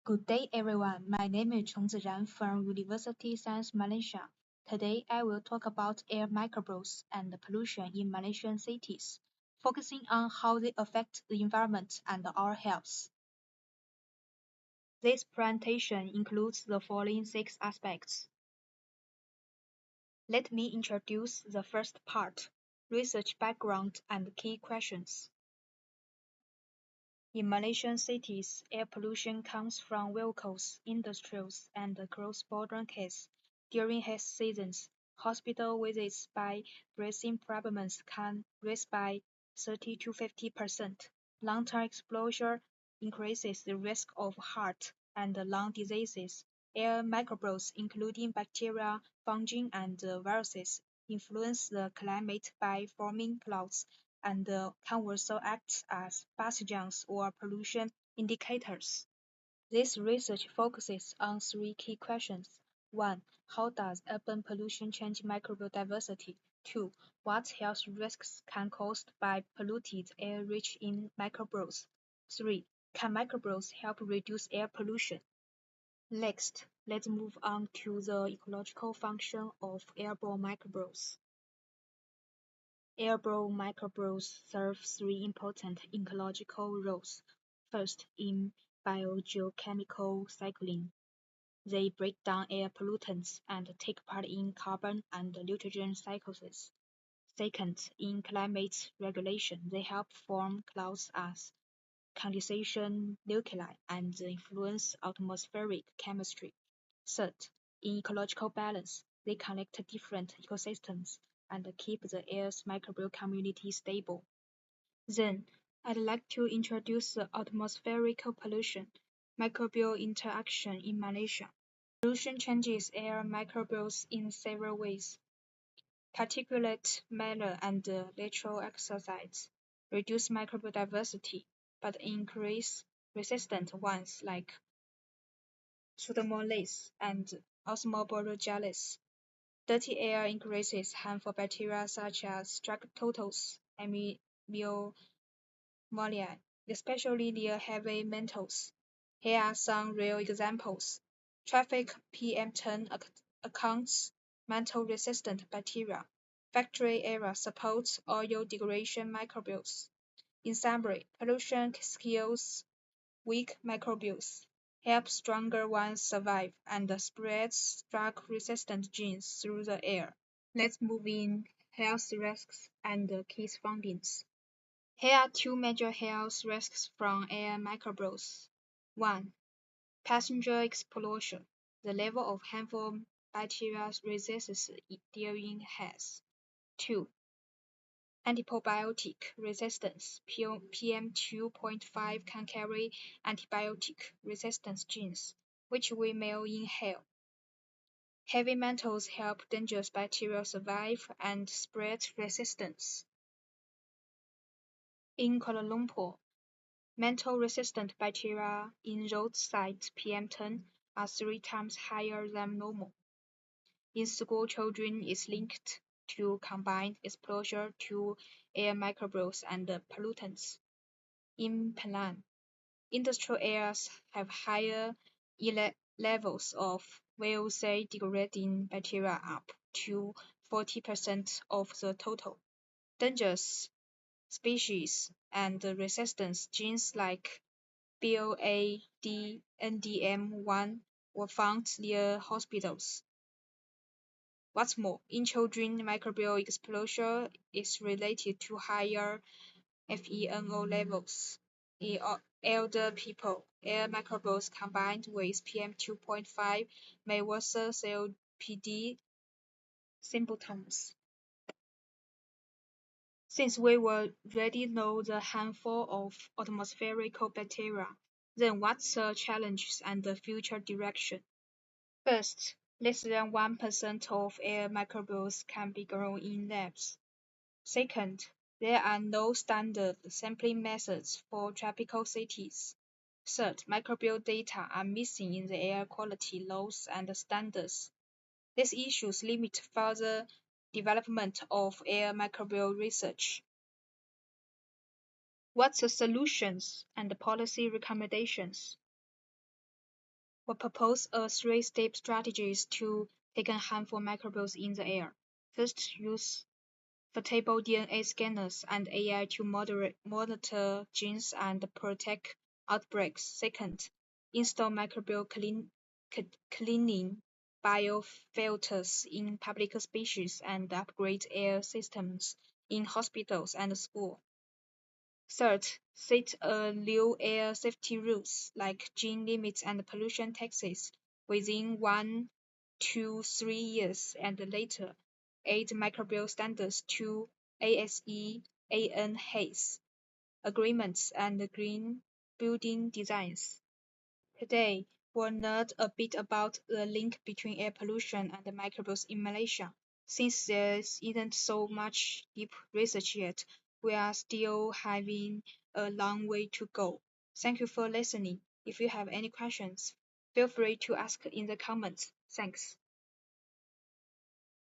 Good day, everyone. My name is Cheng Ziran from University Science Malaysia. Today, I will talk about air microbes and pollution in Malaysian cities, focusing on how they affect the environment and our health. This presentation includes the following 6 aspects. Let me introduce the first part, research background and key questions. In Malaysian cities, air pollution comes from vehicles, industries, and cross-border cases. During heat seasons, hospital visits by breathing problems can rise by 30 to 50%. Long-term exposure increases the risk of heart and lung diseases. Air microbes, including bacteria, fungi, and viruses, influence the climate by forming clouds and can also act as pathogens or pollution indicators. This research focuses on 3 key questions. 1. How does urban pollution change microbial diversity? 2. What health risks can caused by polluted air rich in microbes? 3. Can microbes help reduce air pollution? Next, let's move on to the ecological function of airborne microbes. Airborne microbes serve 3 important ecological roles. First, in biogeochemical cycling, they break down air pollutants and take part in carbon and nitrogen cycles. Second, in climate regulation, they help form clouds as condensation nuclei and influence atmospheric chemistry. Third, in ecological balance, they connect different ecosystems and keep the air's microbial community stable. Then, I'd like to introduce the atmospheric pollution microbial interaction in Malaysia. Pollution changes air microbes in several ways. Particulate matter and natural oxides reduce microbial diversity, but increase resistant ones like Pseudomonas and Osmoborogales. Dirty air increases harmful bacteria such as Streptococcus ameboliae, especially near heavy metals. Here are some real examples. Traffic PM10 accounts metal-resistant bacteria. Factory area supports oil degradation microbes. In summary, pollution kills weak microbes, helps stronger ones survive, and spreads drug-resistant genes through the air. Let's move in health risks and key findings. Here are 2 major health risks from air microbes. 1. Passenger exposure. The level of harmful bacteria resists during heat. 2. Antibiotic resistance. PM2.5 can carry antibiotic resistance genes, which we may inhale. Heavy metals help dangerous bacteria survive and spread resistance. In Kuala Lumpur, metal-resistant bacteria in roadside PM10 are 3 times higher than normal. In school, children is linked to combined exposure to air microbes and pollutants. In Penang, industrial areas have higher levels of VOC degrading bacteria up to 40% of the total. Dangerous species and resistance genes like BOAD NDM1 were found near hospitals. What's more, in children, microbial exposure is related to higher FeNO levels. In elder people, air microbes combined with PM2.5 may worsen COPD symptoms. Since we already know the harmful of atmospheric bacteria, then what's the challenges and the future direction? First, less than 1% of air microbes can be grown in labs. Second, there are no standard sampling methods for tropical cities. Third, microbial data are missing in the air quality laws and standards. These issues limit further development of air microbial research. What's the solutions and the policy recommendations? We propose a three-step strategies to tackle harmful microbes in the air. First, use portable DNA scanners and AI to monitor genes and protect outbreaks. Second, install microbial cleaning biofilters in public spaces and upgrade air systems in hospitals and schools. Third, set a new air safety rules like gene limits and pollution taxes within 1 to 3 years and later add microbial standards to ASE, AN Hays agreements and green building designs. Today, we'll learn a bit about the link between air pollution and microbes in Malaysia. Since there isn't so much deep research yet, we are still having a long way to go. Thank you for listening. If you have any questions, feel free to ask in the comments. Thanks.